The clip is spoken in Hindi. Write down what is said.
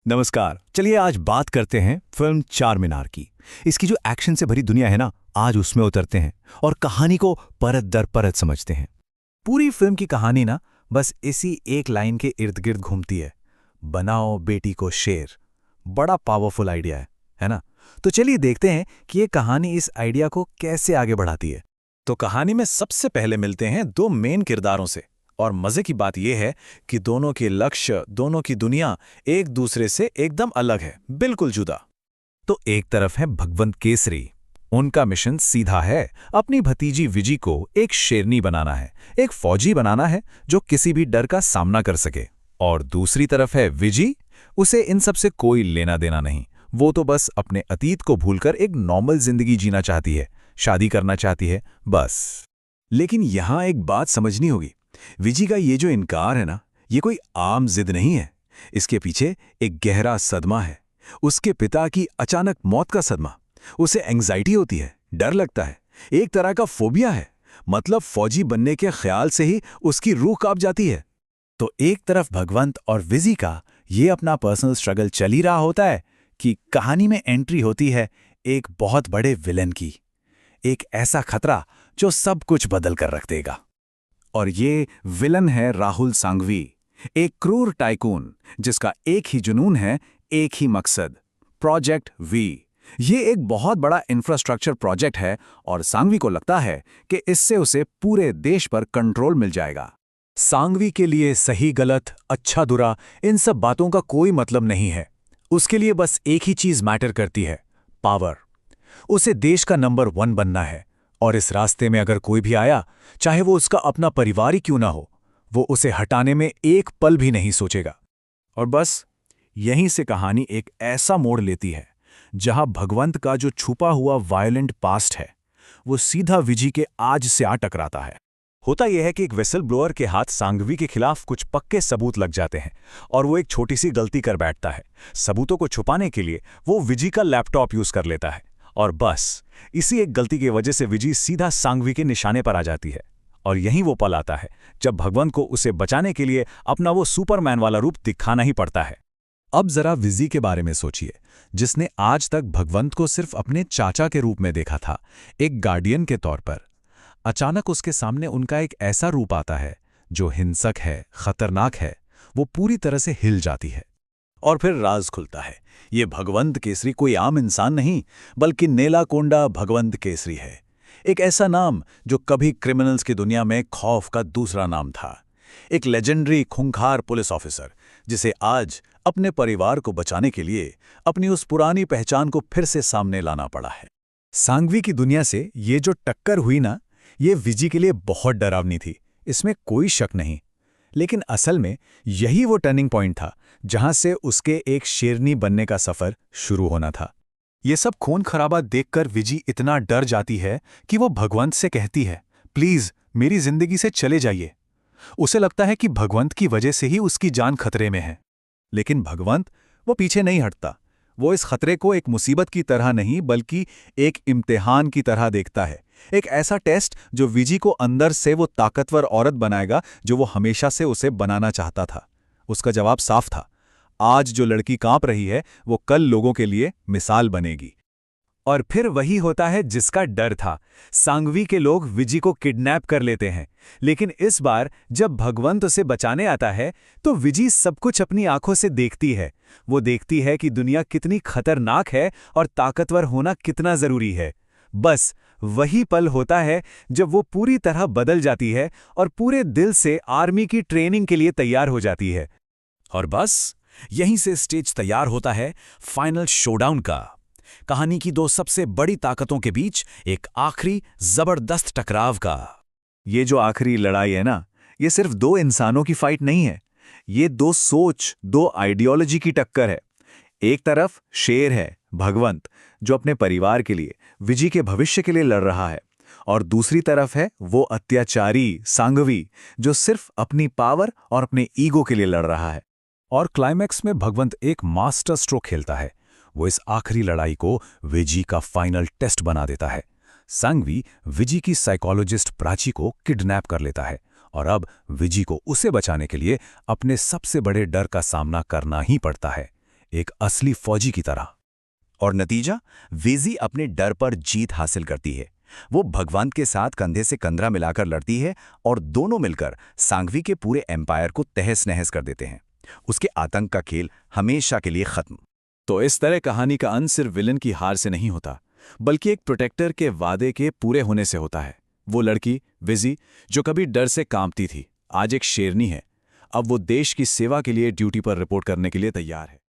नमस्कार। चलिए आज बात करते हैं फिल्म चार मीनार की। इसकी जो एक्शन से भरी दुनिया है ना, आज उसमें उतरते हैं और कहानी को परत दर परत समझते हैं। पूरी फिल्म की कहानी ना बस इसी एक लाइन के इर्द गिर्द घूमती है। बनाओ बेटी को शेर। बड़ा पावरफुल आइडिया है ना? तो चलिए देखते हैं कि ये कहानी इस आइडिया को कैसे आगे बढ़ाती है। तो कहानी में सबसे पहले मिलते हैं दो मेन किरदारों से, और मजे की बात यह है कि दोनों के लक्ष्य, दोनों की दुनिया एक दूसरे से एकदम अलग है, बिल्कुल जुदा। तो एक तरफ है भगवंत केसरी। उनका मिशन सीधा है, अपनी भतीजी विजी को एक शेरनी बनाना है, एक फौजी बनाना है जो किसी भी डर का सामना कर सके। और दूसरी तरफ है विजी। उसे इन सब से कोई लेना देना नहीं। वो तो बस अपने अतीत को भूलकर एक नॉर्मल जिंदगी जीना चाहती है, शादी करना चाहती है, बस। लेकिन यहां एक बात समझनी होगी। विजी का ये जो इनकार है ना, ये कोई आम जिद नहीं है। इसके पीछे एक गहरा सदमा है। उसके पिता की अचानक मौत का सदमा। उसे एंग्जाइटी होती है, डर लगता है, एक तरह का फोबिया है। मतलब फौजी बनने के ख्याल से ही उसकी रूह कांप जाती है। तो एक तरफ भगवंत और विजी का ये अपना पर्सनल स्ट्रगल चल ही रहा होता है कि कहानी में एंट्री होती है एक बहुत बड़े विलेन की। एक ऐसा खतरा जो सब कुछ बदल कर रख देगा। और ये विलन है राहुल सांघवी, एक क्रूर टाइकून जिसका एक ही जुनून है, एक ही मकसद, प्रोजेक्ट वी। ये एक बहुत बड़ा इंफ्रास्ट्रक्चर प्रोजेक्ट है और सांघवी को लगता है कि इससे उसे पूरे देश पर कंट्रोल मिल जाएगा। सांघवी के लिए सही गलत, अच्छा बुरा, इन सब बातों का कोई मतलब नहीं है। उसके लिए बस एक ही चीज मैटर करती है, पावर। उसे देश का नंबर 1 बनना है। और इस रास्ते में अगर कोई भी आया, चाहे वो उसका अपना परिवार ही क्यों ना हो, वो उसे हटाने में एक पल भी नहीं सोचेगा। और बस यहीं से कहानी एक ऐसा मोड़ लेती है जहां भगवंत का जो छुपा हुआ वायलेंट पास्ट है, वो सीधा विजी के आज से आ टकराता है। होता यह है कि एक विसल ब्लोअर के हाथ सांघवी के खिलाफ कुछ पक्के सबूत लग जाते हैं और वो एक छोटी सी गलती कर बैठता है। सबूतों को छुपाने के लिए वो विजी का लैपटॉप यूज कर लेता है और बस इसी एक गलती की वजह से विजी सीधा सांघवी के निशाने पर आ जाती है। और यहीं वो पल आता है जब भगवंत को उसे बचाने के लिए अपना वो सुपरमैन वाला रूप दिखाना ही पड़ता है। अब जरा विजी के बारे में सोचिए, जिसने आज तक भगवंत को सिर्फ अपने चाचा के रूप में देखा था, एक गार्डियन के तौर पर। अचानक उसके सामने उनका एक ऐसा रूप आता है जो हिंसक है, खतरनाक है। वो पूरी तरह से हिल जाती है। और फिर राज खुलता है। ये भगवंत केसरी कोई आम इंसान नहीं, बल्कि नेलाकोंडा भगवंत केसरी है। एक ऐसा नाम जो कभी क्रिमिनल्स की दुनिया में खौफ का दूसरा नाम था। एक लेजेंडरी खूंखार पुलिस ऑफिसर जिसे आज अपने परिवार को बचाने के लिए अपनी उस पुरानी पहचान को फिर से सामने लाना पड़ा है। सांघवी की दुनिया से ये जो टक्कर हुई ना, ये विजी के लिए बहुत डरावनी थी, इसमें कोई शक नहीं। लेकिन असल में यही वो टर्निंग पॉइंट था जहां से उसके एक शेरनी बनने का सफर शुरू होना था। ये सब खून खराबा देखकर विजी इतना डर जाती है कि वो भगवंत से कहती है, प्लीज मेरी जिंदगी से चले जाइए। उसे लगता है कि भगवंत की वजह से ही उसकी जान खतरे में है। लेकिन भगवंत वो पीछे नहीं हटता। वो इस खतरे को एक मुसीबत की तरह नहीं, बल्कि एक इम्तिहान की तरह देखता है। एक ऐसा टेस्ट जो विजी को अंदर से वो ताकतवर औरत बनाएगा जो वो हमेशा से उसे बनाना चाहता था। उसका जवाब साफ था, आज जो लड़की कांप रही है वो कल लोगों के लिए मिसाल बनेगी। और फिर वही होता है जिसका डर था। सांघवी के लोग विजी को किडनैप कर लेते हैं। लेकिन इस बार जब भगवंत उसे बचाने आता है तो विजी सब कुछ अपनी आंखों से देखती है। वो देखती है कि दुनिया कितनी खतरनाक है और ताकतवर होना कितना जरूरी है। बस वही पल होता है जब वो पूरी तरह बदल जाती है और पूरे दिल से आर्मी की ट्रेनिंग के लिए तैयार हो जाती है। और बस यहीं से स्टेज तैयार होता है फाइनल शोडाउन का। कहानी की दो सबसे बड़ी ताकतों के बीच एक आखिरी जबरदस्त टकराव का। ये जो आखिरी लड़ाई है ना, ये सिर्फ दो इंसानों की फाइट नहीं है। ये दो सोच, दो आइडियोलॉजी की टक्कर है। एक तरफ शेर है भगवंत, जो अपने परिवार के लिए, विजी के भविष्य के लिए लड़ रहा है। और दूसरी तरफ है वो अत्याचारी सांघवी, जो सिर्फ अपनी पावर और अपने ईगो के लिए लड़ रहा है। और क्लाइमैक्स में भगवंत एक मास्टर स्ट्रोक खेलता है। वो इस आखिरी लड़ाई को विजी का फाइनल टेस्ट बना देता है। सांघवी विजी की साइकोलॉजिस्ट प्राची को किडनैप कर लेता है और अब विजी को उसे बचाने के लिए अपने सबसे बड़े डर का सामना करना ही पड़ता है। एक असली फौजी की तरह। और नतीजा, विजी अपने डर पर जीत हासिल करती है। वो भगवंत के साथ कंधे से कंधा मिलाकर लड़ती है और दोनों मिलकर सांघवी के पूरे एम्पायर को तहस नहस कर देते हैं। उसके आतंक का खेल हमेशा के लिए खत्म। तो इस तरह कहानी का अंत सिर्फ विलन की हार से नहीं होता, बल्कि एक प्रोटेक्टर के वादे के पूरे होने से होता है। वो लड़की विजी, जो कभी डर से कांपती थी, आज एक शेरनी है। अब वो देश की सेवा के लिए ड्यूटी पर रिपोर्ट करने के लिए तैयार है।